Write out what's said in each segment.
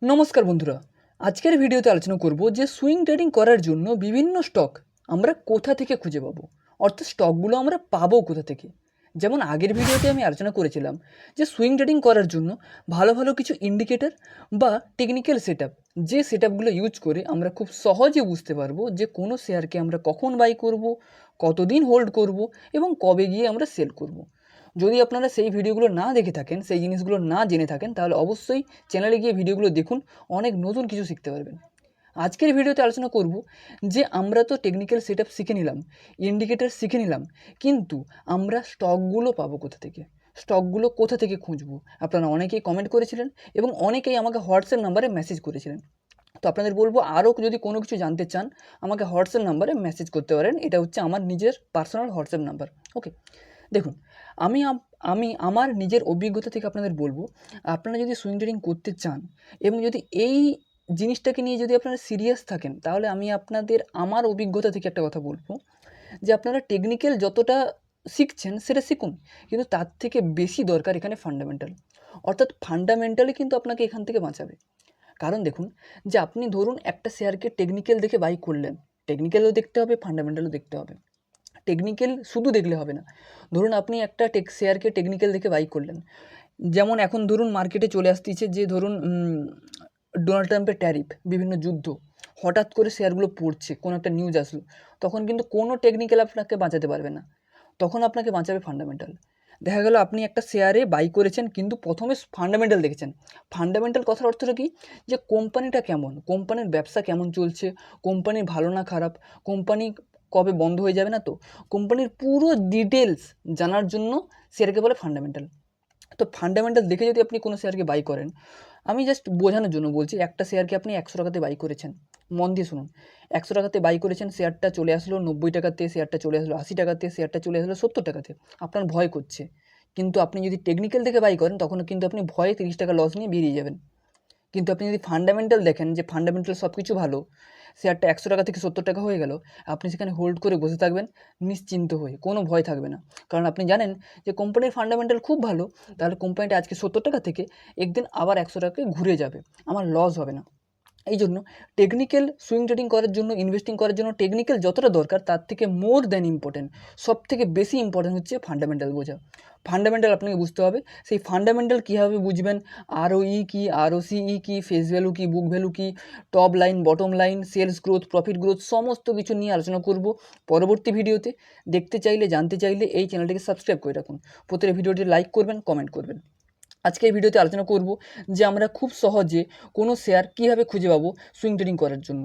नमस्कार बंधुरा आजकेर भिडियोते आलोचना करब जे सुइंग ट्रेडिंग करार जोन्नो विभिन्न स्टक आमरा कोथा थेके खुंजे पाबो अर्थात स्टकगुलो आमरा पाबो कोथा थेके। जेमन आगेर भिडियोते आमि आलोचना करेछिलाम जे सुइंग ट्रेडिंग करार जोन्नो भालो भालो किछु इंडिकेटर बा टेक्निकल सेटआप जे सेटआपगुलो यूज करे आमरा खूब सहजे बुझते पारबो जे कोनो शेयारके आमरा कखन बाई करब, कतदिन होल्ड करब एबं कबे गिये आमरा सेल करब। যদি আপনারা সেই ভিডিওগুলো না দেখে থাকেন, সেই জিনিসগুলো না জেনে থাকেন, তাহলে অবশ্যই চ্যানেলে গিয়ে ভিডিওগুলো দেখুন, অনেক নতুন কিছু শিখতে পারবেন। আজকের ভিডিওতে আলোচনা করব যে আমরা তো টেকনিক্যাল সেটআপ শিখে নিলাম, ইন্ডিকেটর শিখে নিলাম, কিন্তু আমরা স্টকগুলো পাবো কোথা থেকে, স্টকগুলো কোথা থেকে খুঁজবো। আপনারা অনেকেই কমেন্ট করেছিলেন এবং অনেকেই আমাকে হোয়াটসঅ্যাপ নাম্বারে মেসেজ করেছিলেন। তো আপনাদের বলবো আরও যদি কোনো কিছু জানতে চান আমাকে হোয়াটসঅ্যাপ নাম্বারে মেসেজ করতে পারেন। এটা হচ্ছে আমার নিজের পার্সোনাল হোয়াটসঅ্যাপ নাম্বার। ওকে, দেখুন আমি আমার নিজের অভিজ্ঞতা থেকে আপনাদের বলবো, আপনারা যদি সুইং ট্রেডিং করতে চান এবং যদি এই জিনিসটাকে নিয়ে যদি আপনারা সিরিয়াস থাকেন, তাহলে আমি আপনাদের আমার অভিজ্ঞতা থেকে একটা কথা বলবো যে আপনারা টেকনিক্যাল যতটা শিখছেন সেটা শিখুন, কিন্তু তার থেকে বেশি দরকার এখানে ফান্ডামেন্টাল। অর্থাৎ ফান্ডামেন্টালি কিন্তু আপনাকে এখান থেকে বাঁচাবে। কারণ দেখুন, যে আপনি ধরুন একটা শেয়ারকে টেকনিক্যাল দেখে বাই করলেন, টেকনিক্যালও দেখতে হবে, ফান্ডামেন্টালও দেখতে হবে। টেকনিক্যাল শুধু দেখলে হবে না। ধরুন আপনি একটা শেয়ারকে টেকনিক্যাল দেখে বাই করলেন, যেমন এখন ধরুন মার্কেটে চলে আসতেছে যে ধরুন ডোনাল্ড ট্রাম্পের ট্যারিফ, বিভিন্ন যুদ্ধ, হঠাৎ করে শেয়ারগুলো পড়ছে, কোনো একটা নিউজ আসলো, তখন কিন্তু কোনো টেকনিক্যাল আপনাকে বাঁচাতে পারবে না, তখন আপনাকে বাঁচাবে ফান্ডামেন্টাল। দেখা গেল আপনি একটা শেয়ারে বাই করেছেন, কিন্তু প্রথমে ফান্ডামেন্টাল দেখেছেন। ফান্ডামেন্টাল কথার অর্থটা কি, যে কোম্পানিটা কেমন, কোম্পানির ব্যবসা কেমন চলছে, কোম্পানি ভালো না খারাপ, কোম্পানি কবে বন্ধ হয়ে যাবে না, তো কোম্পানির পুরো ডিটেলস জানার জন্য শেয়ারকে বলে ফান্ডামেন্টাল। তো ফান্ডামেন্টাল দেখে যদি আপনি কোনো শেয়ারকে বাই করেন, আমি জাস্ট বোঝানোর জন্য বলছি, একটা শেয়ারকে আপনি 100 টাকাতে বাই করেছেন, মন দিয়ে শুনুন, 100 টাকাতে বাই করেছেন, শেয়ারটা চলে আসলো 90 টাকাতে, শেয়ারটা চলে আসলো 80 টাকাতে, শেয়ারটা চলে আসলো 70 টাকাতে, আপনার ভয় করছে। কিন্তু আপনি যদি টেকনিক্যাল থেকে বাই করেন, তখন কিন্তু আপনি ভয়ে 30 টাকা লস নিয়ে বেরিয়ে যাবেন। কিন্তু আপনি যদি ফান্ডামেন্টাল দেখেন যে ফান্ডামেন্টাল সব কিছু ভালো, শেয়ারটা 100 টাকা থেকে 70 টাকা হয়ে গেল, আপনি সেখানে হোল্ড করে বসে থাকবেন নিশ্চিন্ত হয়ে, কোনো ভয় থাকবে না। কারণ আপনি জানেন যে কোম্পানির ফান্ডামেন্টাল খুব ভালো, তাহলে কোম্পানিটা আজকে 70 টাকা থেকে একদিন আবার 100 টাকায় ঘুরে যাবে, আমার লস হবে না। এই জন্য টেকনিক্যাল সুইং ট্রেডিং করার জন্য, ইনভেস্টিং করার জন্য টেকনিক্যাল যতটা দরকার, তার থেকে মোর দ্যান ইম্পর্টেন্ট, সব থেকে বেশি ইম্পর্টেন্ট হচ্ছে ফান্ডামেন্টাল বোঝা। ফান্ডামেন্টাল আপনাকে বুঝতে হবে। সেই ফান্ডামেন্টাল কীভাবে বুঝবেন, আরওই কী, আরওসিই কী, ফেস ভ্যালু কী, বুক ভ্যালু কী, top line, bottom line, sales growth, profit growth, সমস্ত কিছু নিয়ে আলোচনা করব পরবর্তী ভিডিওতে। দেখতে চাইলে, জানতে চাইলে এই চ্যানেলটিকে সাবস্ক্রাইব করে রাখুন। প্রত্যেক ভিডিওটি লাইক করবেন, কমেন্ট করবেন। আজকে এই ভিডিওতে আলোচনা করব যে আমরা খুব সহজে কোনো শেয়ার কীভাবে খুঁজে পাবো সুইং ট্রেডিং করার জন্য।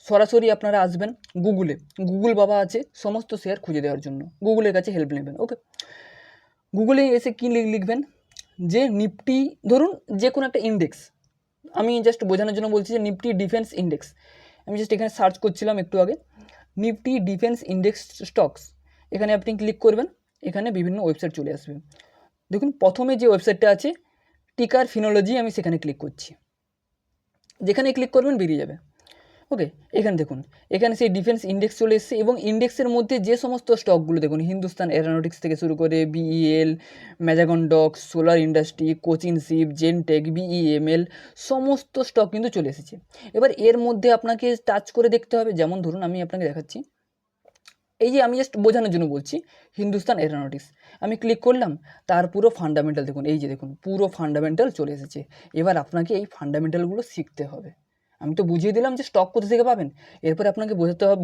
সরাসরি আপনারা আসবেন গুগলে, গুগল বাবা আছে সমস্ত শেয়ার খুঁজে দেওয়ার জন্য, গুগলের কাছে হেল্প নেবেন। ওকে, গুগলে এসে কী লিখবেন, যে নিফটি, ধরুন যে কোনো একটা ইন্ডেক্স, আমি জাস্ট বোঝানোর জন্য বলছি যে নিফটি ডিফেন্স ইন্ডেক্স, আমি জাস্ট এখানে সার্চ করছিলাম একটু আগে, নিফটি ডিফেন্স ইন্ডেক্স স্টকস, এখানে আপনি ক্লিক করবেন, এখানে বিভিন্ন ওয়েবসাইট চলে আসবে। দেখুন প্রথমে যে ওয়েবসাইটটা আছে টিকার ফিনোলজি, আমি সেখানে ক্লিক করছি, যেখানে ক্লিক করবেন বেরিয়ে যাবে। ওকে, এখানে দেখুন, এখানে সেই ডিফেন্স ইন্ডেক্স চলে এসেছে এবং ইন্ডেক্সের মধ্যে যে সমস্ত স্টকগুলো দেখুন, হিন্দুস্তান এরোনটিক্স থেকে শুরু করে BEL, Mazagon dock, solar industry, Cochin ship, জেনটেক, বিইএমএল, সমস্ত স্টক কিন্তু চলে এসেছে। এবার এর মধ্যে আপনাকে টাচ করে দেখতে হবে, যেমন ধরুন আমি আপনাকে দেখাচ্ছি, এই যে আমি জাস্ট বোঝানোর জন্য বলছি, হিন্দুস্তান এরোনটিক্স আমি ক্লিক করলাম, তার পুরো ফান্ডামেন্টাল দেখুন, এই যে দেখুন পুরো ফান্ডামেন্টাল চলে এসেছে। এবার আপনাকে এই ফান্ডামেন্টালগুলো শিখতে হবে। আমি তো বুঝিয়ে দিলাম যে স্টক কোথা থেকে পাবেন, এরপরে আপনাকে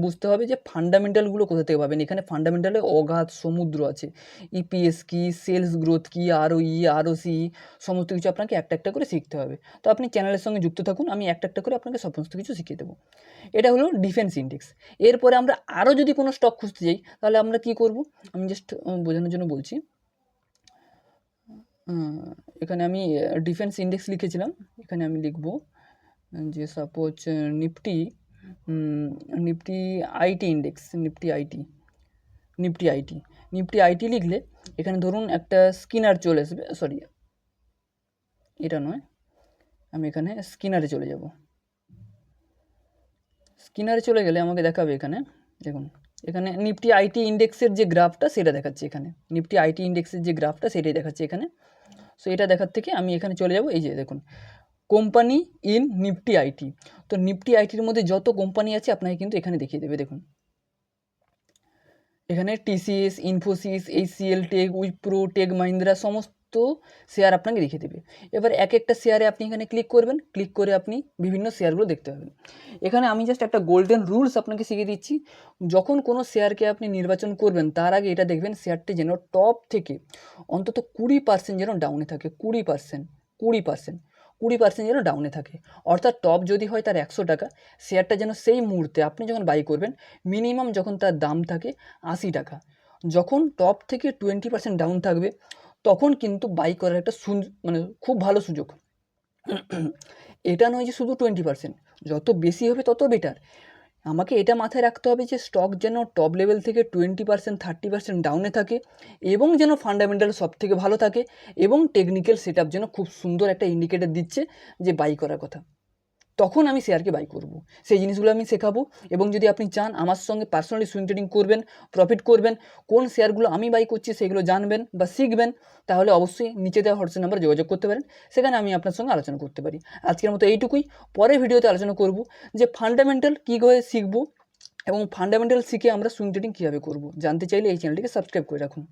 বুঝতে হবে যে ফান্ডামেন্টালগুলো কোথা থেকে পাবেন। এখানে ফান্ডামেন্টালে অগাধ সমুদ্র আছে, ইপিএস কী, সেলস গ্রোথ কী, আরওই, আরওসি, সমস্ত কিছু আপনাকে একটা একটা করে শিখতে হবে। তো আপনি চ্যানেলের সঙ্গে যুক্ত থাকুন, আমি একটা একটা করে আপনাকে সমস্ত কিছু শিখিয়ে দেবো। এটা হলো ডিফেন্স ইন্ডেক্স। এরপরে আমরা আরও যদি কোনো স্টক খুঁজতে যাই, তাহলে আমরা কী করব, আমি জাস্ট বোঝানোর জন্য বলছি, এখানে আমি ডিফেন্স ইন্ডেক্স লিখেছিলাম, এখানে আমি লিখব যে suppose Nifty, Nifty IT index, Nifty IT লিখলে এখানে ধরুন একটা স্ক্যানার চলে আসবে, সরি এটা নয়, আমি এখানে স্ক্যানারে চলে যাব। স্ক্যানারে চলে গেলে আমাকে দেখাবে, এখানে দেখুন, এখানে নিফটি আইটি ইন্ডেক্সের যে গ্রাফটা সেটা দেখাচ্ছে, এখানে নিফটি আইটি ইন্ডেক্সের যে গ্রাফটা সেটাই দেখাচ্ছে এখানে। সো এটা দেখার থেকে আমি এখানে চলে যাব, এই যে দেখুন কোম্পানি ইন নিফটি আইটি। তো নিফটি আইটির মধ্যে যত কোম্পানি আছে আপনাকে কিন্তু এখানে দেখিয়ে দেবে। দেখুন এখানে TCS, Infosys, HCL, tech, Wipro, tech Mahindra সমস্ত শেয়ার আপনাকে দেখিয়ে দেবে। এবার এক একটা শেয়ারে আপনি এখানে ক্লিক করবেন, ক্লিক করে আপনি বিভিন্ন শেয়ারগুলো দেখতে পাবেন। এখানে আমি জাস্ট একটা গোল্ডেন রুলস আপনাকে শিখিয়ে দিচ্ছি। যখন কোনো শেয়ারকে আপনি নির্বাচন করবেন তার আগে এটা দেখবেন শেয়ারটি যেন টপ থেকে অন্তত 20% যেন ডাউনে থাকে। 20% যেন ডাউনে থাকে। অর্থাৎ টপ যদি হয় তার 100 টাকা, শেয়ারটা যেন সেই মুহূর্তে আপনি যখন বাই করবেন মিনিমাম যখন তার দাম থাকে 80 টাকা, যখন টপ থেকে 20% ডাউন থাকবে তখন কিন্তু বাই করার একটা মানে খুব ভালো সুযোগ। এটা নয় যে শুধু 20%, যত বেশি হবে তত বেটার। আমাকে এটা মাথায় রাখতে হবে যে স্টক যেন টপ লেভেল থেকে 20% 30% ডাউনে থাকে এবং যেন ফান্ডামেন্টাল সব থেকে ভালো থাকে এবং টেকনিক্যাল সেট আপ যেন খুব সুন্দর একটা ইন্ডিকেটর দিচ্ছে যে বাই করার কথা, তখন আমি শেয়ারকে বাই করব। সেই জিনিসগুলো আমি শেখাবো। এবং যদি আপনি চান আমার সঙ্গে পার্সোনালি সুইং ট্রেডিং করবেন, প্রফিট করবেন, কোন শেয়ারগুলো আমি বাই করছি সেগুলো জানবেন বা শিখবেন, তাহলে অবশ্যই নিচে দেওয়া হোয়াটসঅ্যাপ নাম্বার যোগাযোগ করতে পারেন, সেখানে আমি আপনার সঙ্গে আলোচনা করতে পারি। আজকের মতো এইটুকুই। পরের ভিডিওতে আলোচনা করব যে ফান্ডামেন্টাল কী করে শিখবো এবং ফান্ডামেন্টাল শিখে আমরা সুইং ট্রেডিং কীভাবে করব। জানতে চাইলে এই চ্যানেলটিকে সাবস্ক্রাইব করে রাখুন।